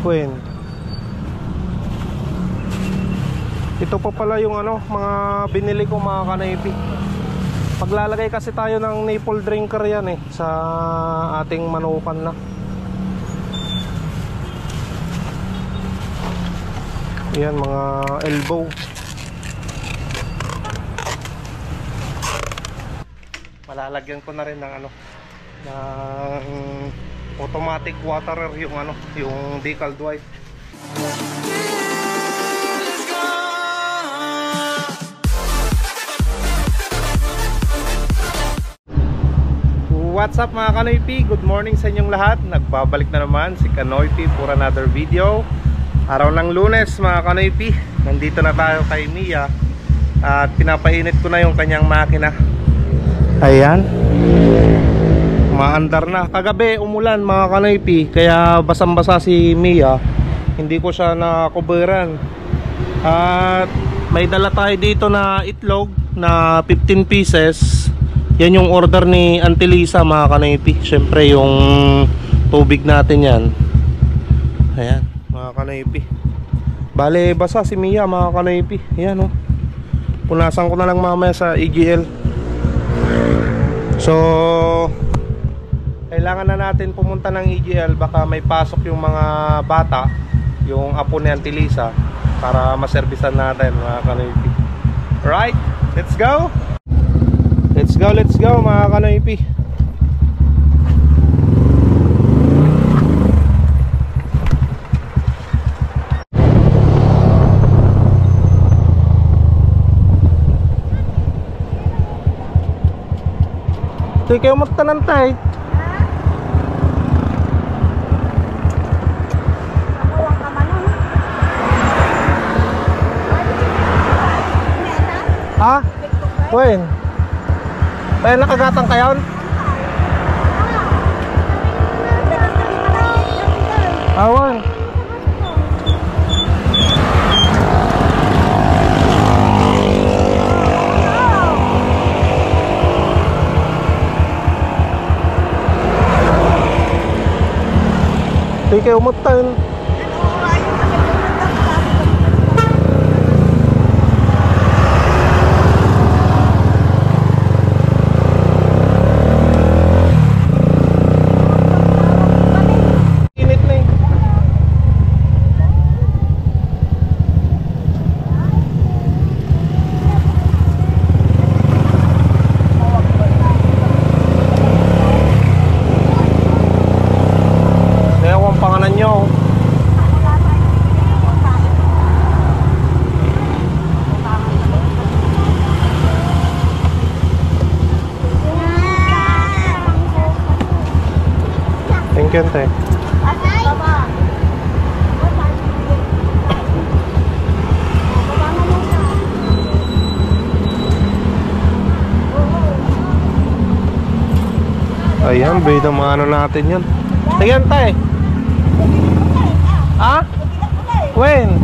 Queen. Ito pa pala yung ano, mga binili ko mga kanaypi. Paglalagay kasi tayo ng nipple drinker yan sa ating manukan na. Yan, mga elbow. Malalagyan ko na rin ng ano, ng automatic waterer yung ano, yung decaled white. What's up mga Kanoypi? Good morning sa inyong lahat. Nagbabalik na naman si Kanoypi for another video. Araw ng Lunes mga Kanoypi. Nandito na tayo kay Mia at pinapainit ko na yung kanyang makina. Ayan, maandar na. Kagabi umulan mga Kanoypi, kaya basang-basa si Mia. Hindi ko siya nakuberan. At may dala tayo dito na itlog na 15 pieces. Yan yung order ni Auntie Lisa mga Kanoypi. Siyempre yung tubig natin yan. Ayan mga Kanoypi. Bale basa si Mia mga Kanoypi. Ayan o. Punasan ko na lang mamaya sa EGL. So kailangan na natin pumunta ng EGL. Baka may pasok yung mga bata, yung apo ni Auntie Lisa, para maservisan natin mga Kanoypi. Alright, let's go! Let's go mga Kanoypi. Ito kayo magtanantay. Ha? When? Kaya nakagatang kayon? Awan. Hindi kayo umutan. Kente. Ayan, beda mga ano natin yan. Ayan tay. Ha? When?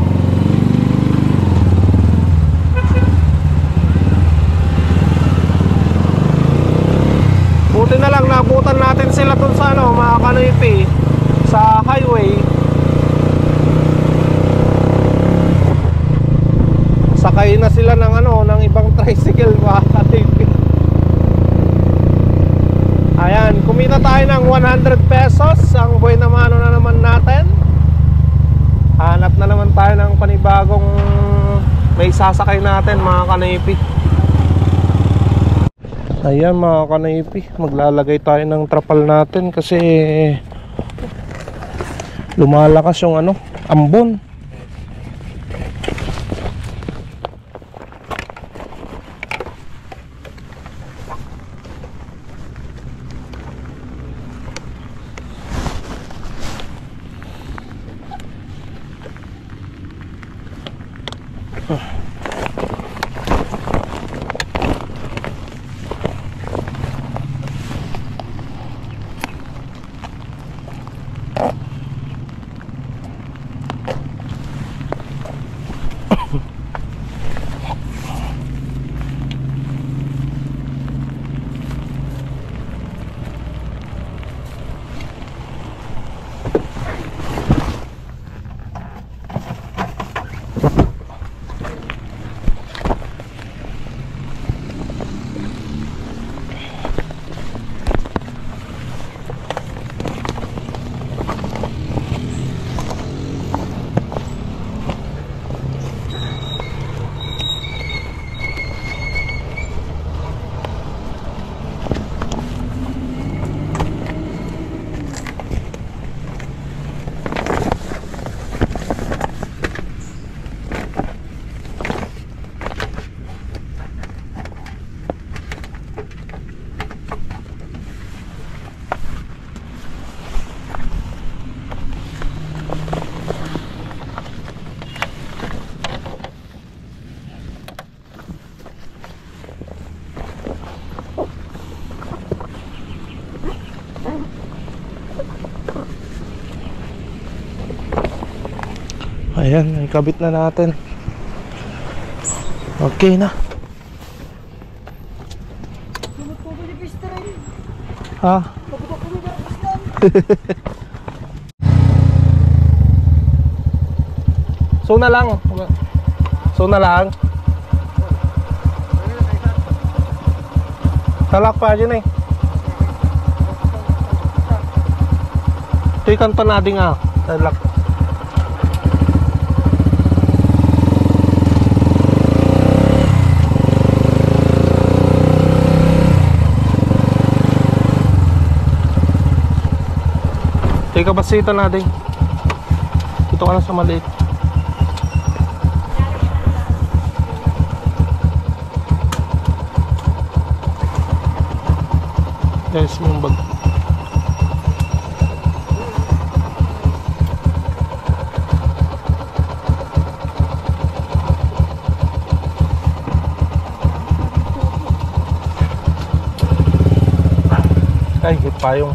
Buti na lang nabutan natin sila dun sa ano, mga Kanoypi, sa highway. Sakay na sila ng ano, ng ibang tricycle mga Kanoypi. Ayan, kumita tayo ng 100 pesos. Ang buhay na mano na naman natin. Hanap na naman tayo ng panibagong may sasakay natin mga Kanoypi. Ayan mga Kanoypi, maglalagay tayo ng trapal natin kasi lumalakas yung ano, ambon. Ayan, ikabit na natin. Okay na. Ha? So na lang. So na lang. Talak pa dyan eh. Ito ikan pa natin ah. Talak. Ito kabasita natin. Ito ka na sa maliit. Guys, yung bag. Ay, hit pa yung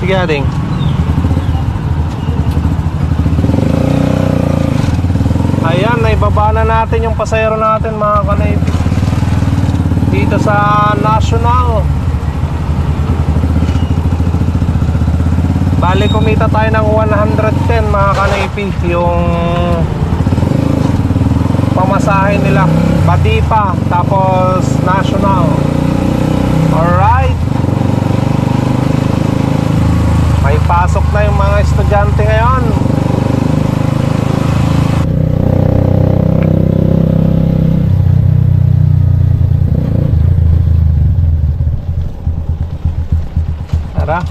sige ating. Ayan, naibaba na natin yung pasayro natin mga kanaypi dito sa National. Bali kumita tayo ng 110 mga kanaypi yung pamasahe nila, pati pa tapos National. Alright, may pasok na yung mga estudyante ngayon. Tara.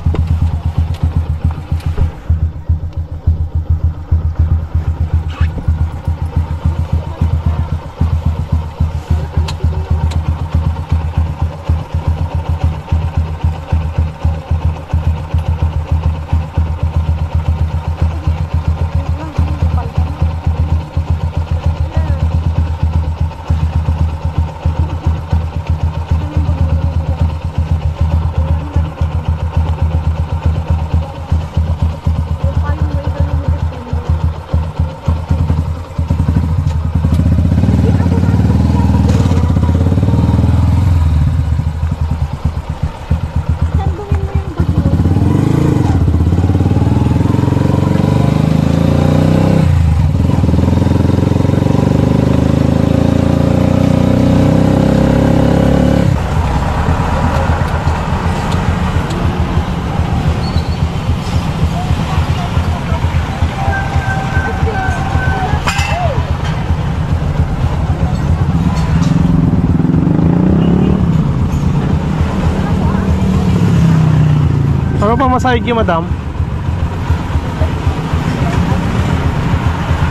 Ano pa masahig niyo, madam?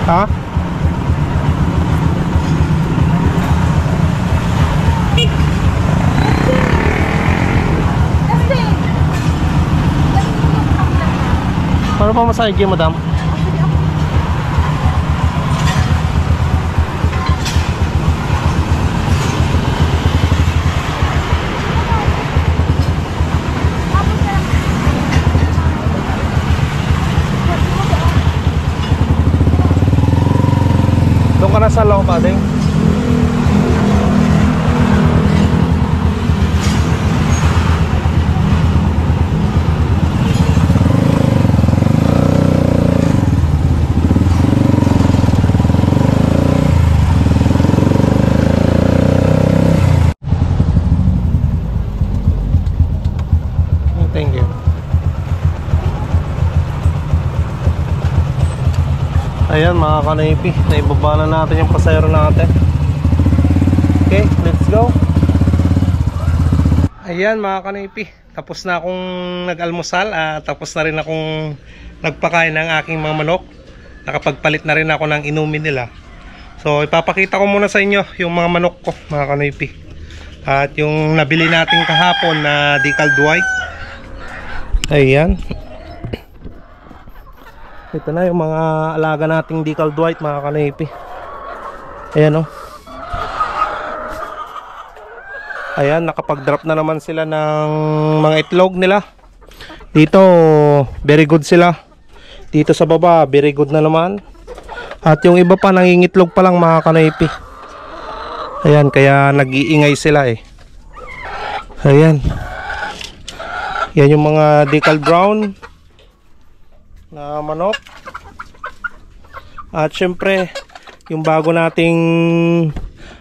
Ha? Ano pa masahig niyo, madam? Doon ka na sa loob, ading. Thank you. Ayan mga kanaypi, naibaba na natin yung pasayro natin. Okay, let's go. Ayan mga kanaypi, tapos na akong nag-almusal at tapos na rin akong nagpakain ng aking mga manok. Nakapagpalit na rin ako ng inumin nila. So ipapakita ko muna sa inyo yung mga manok ko mga kanaypi. At yung nabili natin kahapon na decaled white. Ayan. Ito na yung mga alaga nating decaled white mga kanaypi. Ayan o. Ayan, nakapag-drop na naman sila ng mga itlog nila. Dito, very good sila. Dito sa baba, very good na naman. At yung iba pa, nangingitlog pa lang mga kanaypi. Ayan, kaya nag-iingay sila eh. Ayan. Yan yung mga decaled brown na manok. At syempre yung bago nating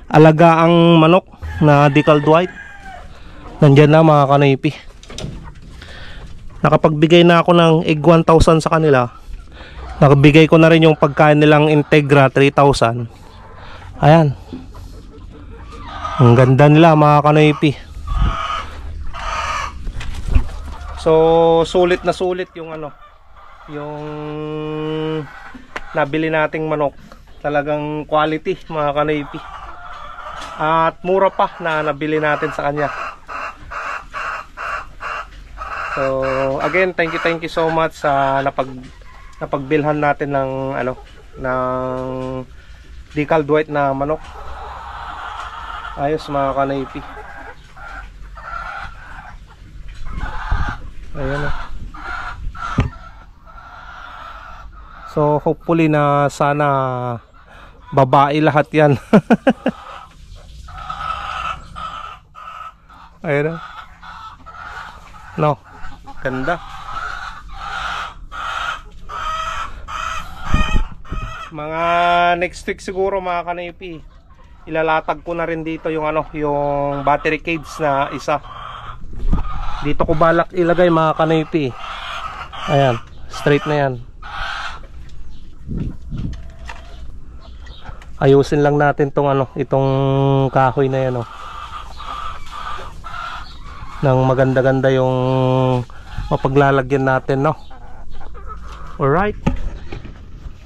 alagaang manok na decaled white, nandyan na mga kanaypi. Nakapagbigay na ako ng egg 1,000 sa kanila. Nakabigay ko na rin yung pagkain nilang Integra 3,000. Ayan, ang ganda nila mga kanaypi. So sulit na sulit yung ano, yung nabili nating manok. Talagang quality mga kanaypi. At mura pa na nabili natin sa kanya. So again, thank you so much sa napagbilhan natin ng ano, ng decaled white na manok. Ayos mga kanaypi. Ayan o. So hopefully na sana babae lahat yan. Ayan o. No, ganda. Mga next week siguro mga kanaypi, ilalatag ko na rin dito yung ano, yung battery cage na isa. Dito ko balak ilagay mga kanaypi. Ayan, straight na yan. Ayusin lang natin tong ano, itong kahoy na yan oh. Nang maganda-ganda yung mapaglalagyan natin, no. Alright.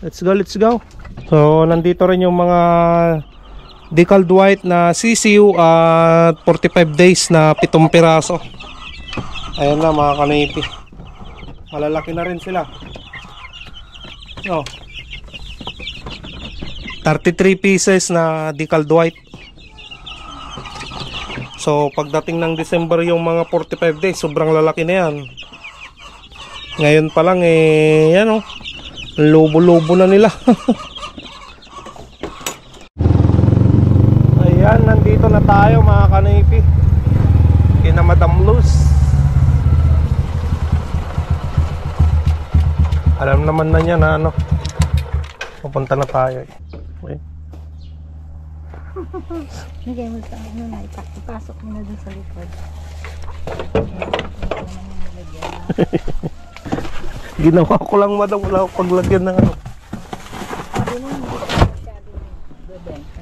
Let's go, let's go. So, nandito rin yung mga decaled white na sisiu at 45 days na 7 piraso. Ayan na mga kanaypi. Malalaki na rin sila. Oh. 33 pieces na decaled white. So pagdating ng December yung mga 45 days, sobrang lalaki na yan. Ngayon pa lang eh, yan oh, lobo-lobo na nila. Ayan, nandito na tayo mga kanaypi, kina Madam Luz. Alam naman na niya na ano, pupunta na tayo eh. Okay. Nagay mo sa ano na, ipasok mo na dun sa likod. Ginawa ko lang madam, wala akong paglagyan ng ano. Sabi mo, hindi ka masyado nagbebenta?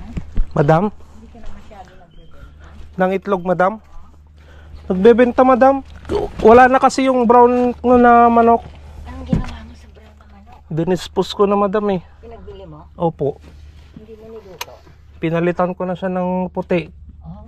Madam? Hindi ka na masyado nagbebenta? Ng itlog madam? Nagbebenta madam? Wala na kasi yung brown na manok. Anong ginawa mo sa brown na manok? Dinispose ko na madam eh. Pinagbili mo? Opo. Hindi mo niluto? Pinalitan ko na siya ng puti. Oh.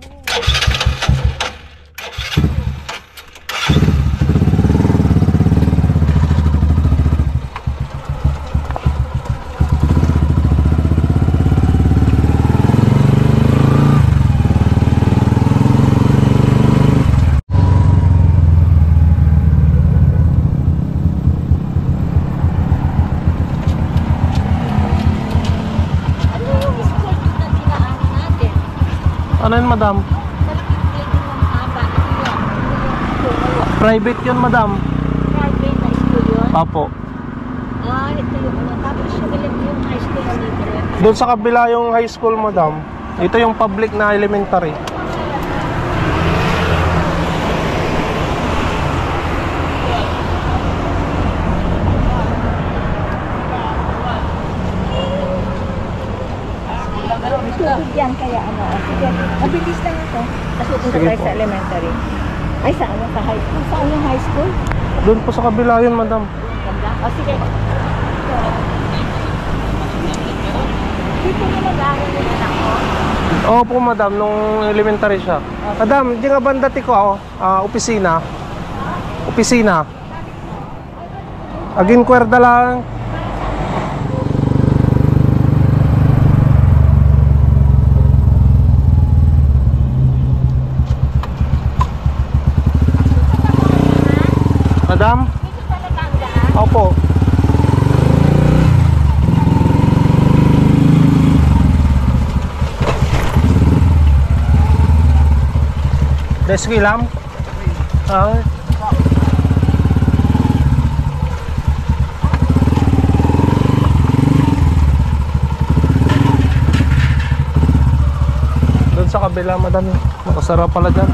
Ano yun madam? Private yun madam. Private na school yun? Apo. Ah, ito yung ano. Tapos yung high school na libre. Doon sa kabila yung high school madam. Ito yung public na elementary. Yan kaya ano. Sige, mabilis lang ito. Tapos pupunta Sige tayo po. sa elementary. Ay, sa ano? Sa high school? Saan yung high school? Doon po sa kabila yun madam. Ganda. O sige. Dito mo mag-aaral yung anak ko. Opo madam, nung elementary siya. Madam, di nga bandati ko ako. Opisina. Opisina. Agin kwerda lang. Madam? Dito talaga ang daan. Opo. Deski lang? Ah. Doon sa kabila madam. Makasarap pala dyan.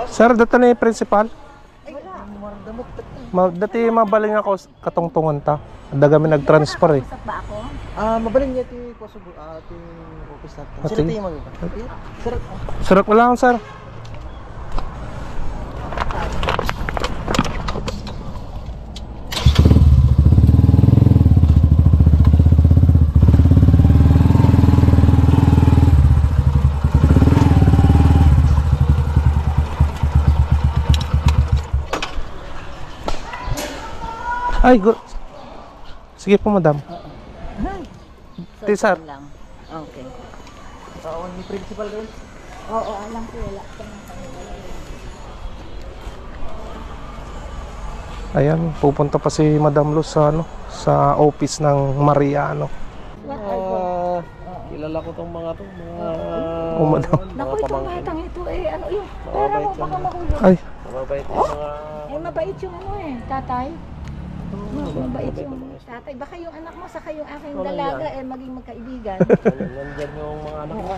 Sir, dito na yung principal. Dati mabaling ako katungtungan ta. Dagami nag-transfer eh. Usap ba ako? Mabalin niya ti possible ti office natin. Ati? Sir ti mo. Sir, Sarap mo lang, sir. Ay, good. Sige po, madam. So, Sir. lang. Okay. taon ni principal rin. Oo, alam ko wala. Ayan, pupunta pa si Madam Luz sa, sa office ng Mariano. What are you? Kilala ko tong mga to, mga Oh, madam. Naku, itong batang ito eh, ano yung pera mo baka mahulog. Ay, mabait yung mga Eh, mabait yung ano eh, tatay. Mabait yung tatay. Baka yung anak mo, saka yung aking dalaga eh, maging magkaibigan. nandyan yung mga anak ko.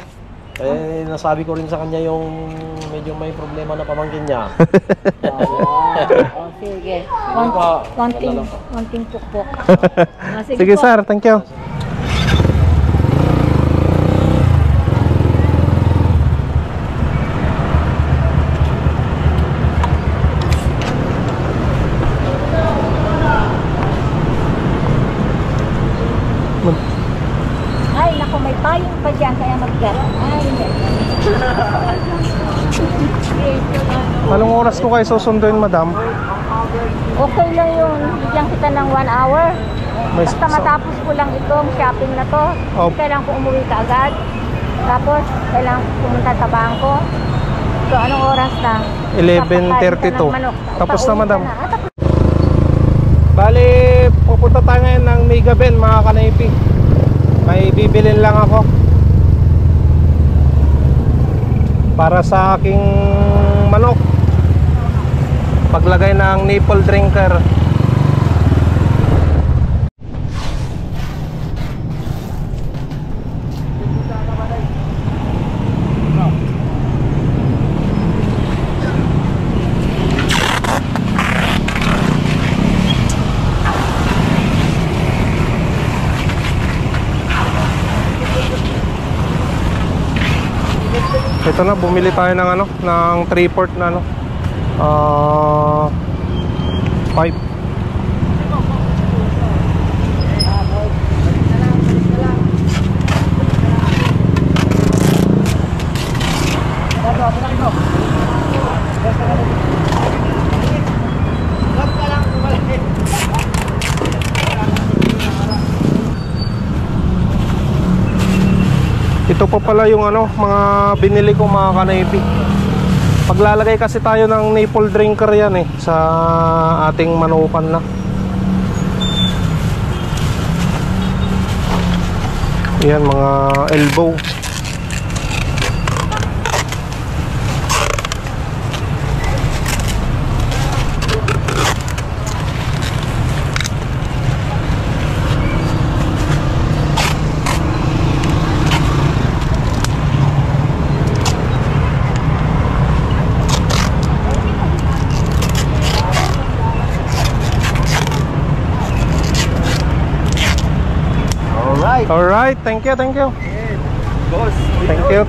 Eh, nasabi ko rin sa kanya yung medyo may problema na pamangkin niya. Oh, sige. Pa, Konting pukpok. sige po. sir, thank you. Ay, naku, may payong pa dyan, kaya mag-get. Ay, Anong oras ko kayo susunduin, madam? okay lang yun. Bigyan kita ng 1 hour. May Basta matapos ko lang itong shopping na to. Oh. Kailangan ko umuwi ka agad. Tapos, kailangan ko pumunta sa bangko. So, anong oras na? 11:32. Tapos na, Pauwi ka madam. na. Ah, tapos. Bali, pupunta tayo ngayon ng Mega Ben, mga kanaypi. May bibilin lang ako para sa aking manok, paglagay ng nipple drinker. Ito na, bumili tayo ng ano, ng 3/4 na ano, pipe. Ito pa pala yung ano, mga binili ko mga kanaypi. Paglalagay kasi tayo ng nipple drinker yan eh, sa ating manukan na. Yan, mga elbow. Alright, thank you. Boss, Thank you.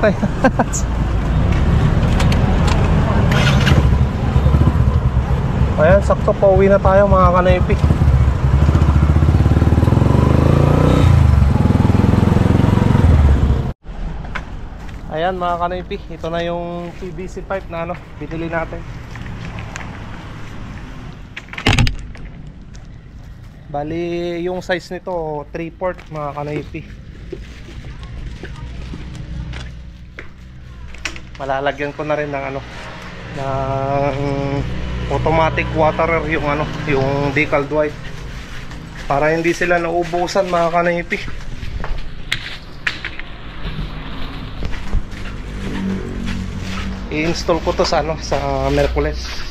Ayan, sakto, pauwi na tayo mga kanaypi. Ayan mga kanaypi, ito na yung PVC pipe na ano, binili natin. Bali, yung size nito 3/4 mga kanaypi. Malalagyan ko na rin ng ano, ng automatic waterer, yung ano, yung decaled white, para hindi sila naubusan mga kanaypi. I-install ko to sa ano, sa Merkules.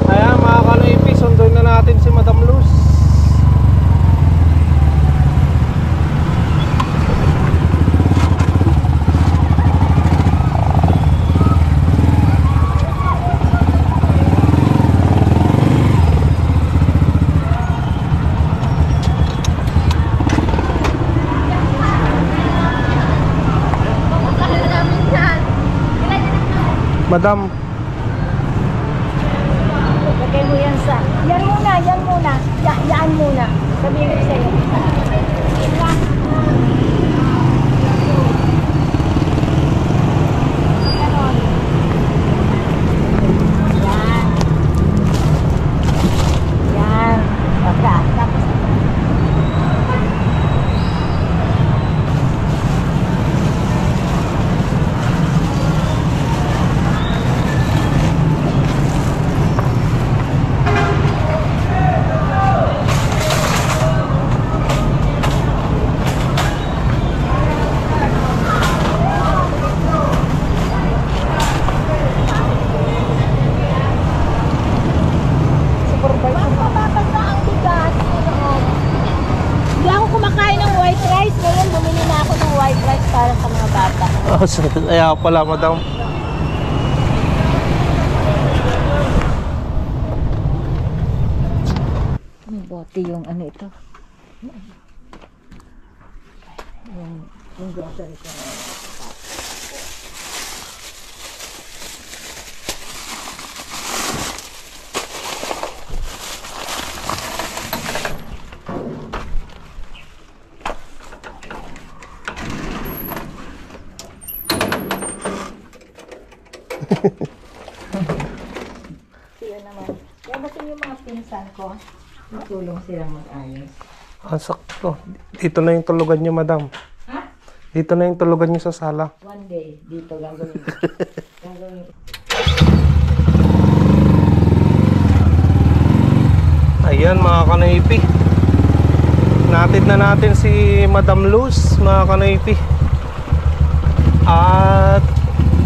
Ayan mga kanaypi, sunduin na natin si Madam Luz. Madam, Lagay mo yan sa... Yan muna. Yan muna. Sabihin ko sa'yo. Ganon. Yan. Baka. Tapos... para sa mga bata. Kaya pala madam. May bote yung ano ito. Yung grocery ko. Siya naman. Kaya ba yung mga pinsan ko? Matulong silang mag-ayos. Ang sakto. Dito na yung tulugan niyo, madam. Ha? Dito na yung tulugan niyo sa sala. One day, dito gagawin. Ayan mga kanaypi. Natid na natin si Madam Luz, mga kanaypi. At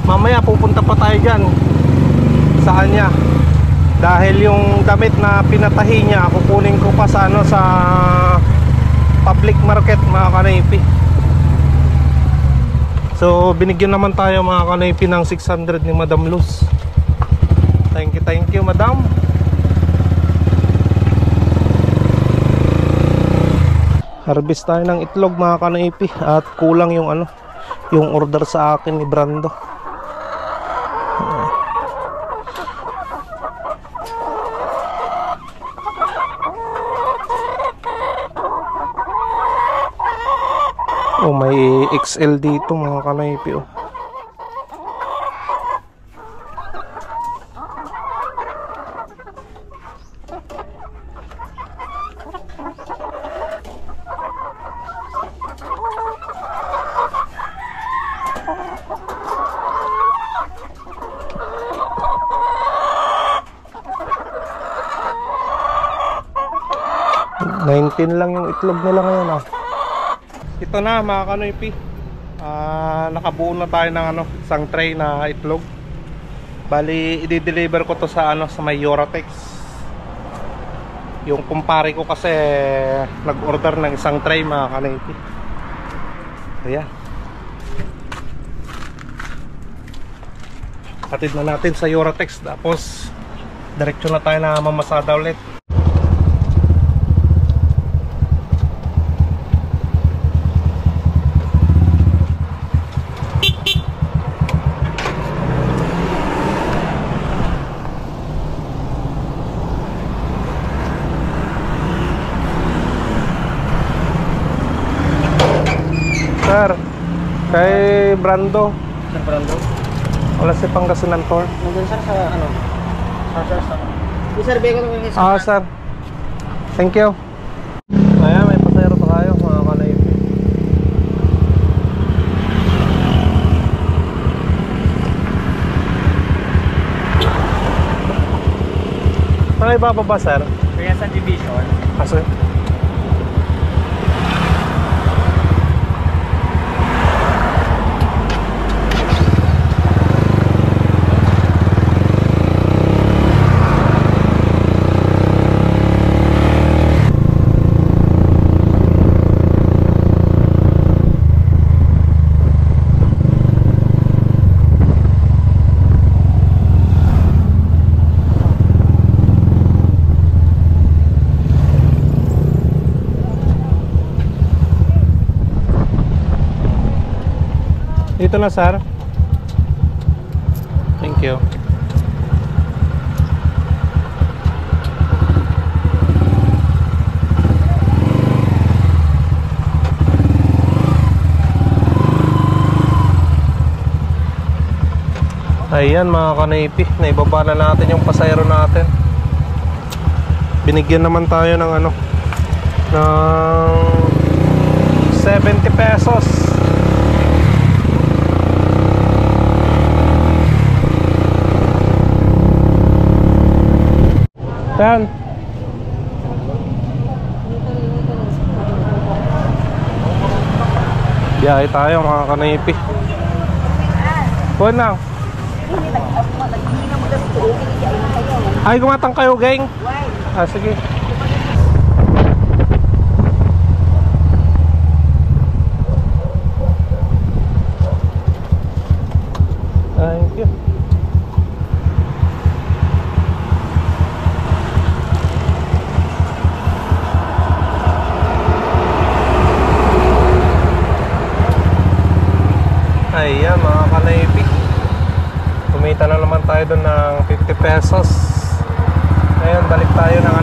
mamaya pupunta pa tayo dyan sa kanya. Dahil yung damit na pinatahi niya, kukunin ko pa sa, ano, sa public market mga kanaypi. So binigyan naman tayo mga kanaypi ng 600 ni Madam Luz. Thank you madam. Harvest tayo ng itlog mga kanaypi. At kulang yung ano, yung order sa akin ni Brando. Oh, may XL dito mga kanaypi oh. $19 lang yung itlog nila ngayon ah. Ito na mga kanoypi, nakabuo na tayo ng isang tray na itlog. Bali i-deliver ko to sa sa may Yoratex. Yung kumpare ko kasi nag-order ng isang tray mga kanoypi. Ayan, hatid na natin sa Yoratex, tapos diretso na tayo na mamasada ulit. Sir, kay Brando. Sir Brando? Wala si Pangasinan Tour. Nandun sir sa sa i-survey ko lang yung Ah, sir. Thank you. Ayan, may pasayro pa kayo mga kanaypi. Saan ibababa, sir? Kaya sa division. Kasi dito na, sir. Thank you. Ayan mga kanaypi, naibaba na natin yung pasayro natin. Binigyan naman tayo ng ng 70 pesos. Yan. Biyahe tayo mga kanaypi. Kuha na. Ay, gumatang kayo, gang. Ah, sige. Thank you. Ayan mga kanaypi, kumita na naman tayo doon ng 50 pesos. Ngayon balik tayo ng